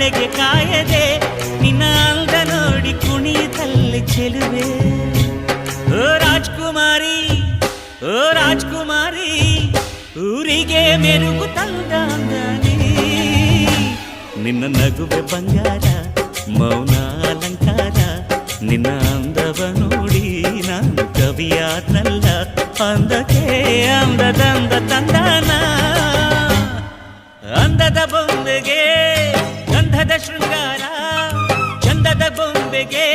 ಕಡೆಗೆ ಕಾಯದೆ ನಿನ್ನ ಅಂದ ನೋಡಿ ಕುಣಿತಲ್ಲಿ ಚೆಲುವೆ. ಓ ರಾಜ್ಕುಮಾರಿ, ಓ ರಾಜ್ಕುಮಾರಿ, ಊರಿಗೆ ಮೆರುಗು ತಂದ ಅಂದಾನೆ. ನಿನ್ನ ನಗುವೆ ಬಂಗಾರ, ಮೌನ ಅಲಂಕಾರ, ನಿನ್ನ ಅಂದವ ನೋಡಿ ನಾನು ಕವಿಯಾದ್ನಲ್ಲ. ಅಂದಕ್ಕೆ ಅಂದದಂದ ತಂದಾನ, ಅಂದದ ಬೊಂಬೆಗೆ ಗಂಧದ ಶೃಂಗಾರ, ಚಂದದ ಬೊಂಬೆಗೆ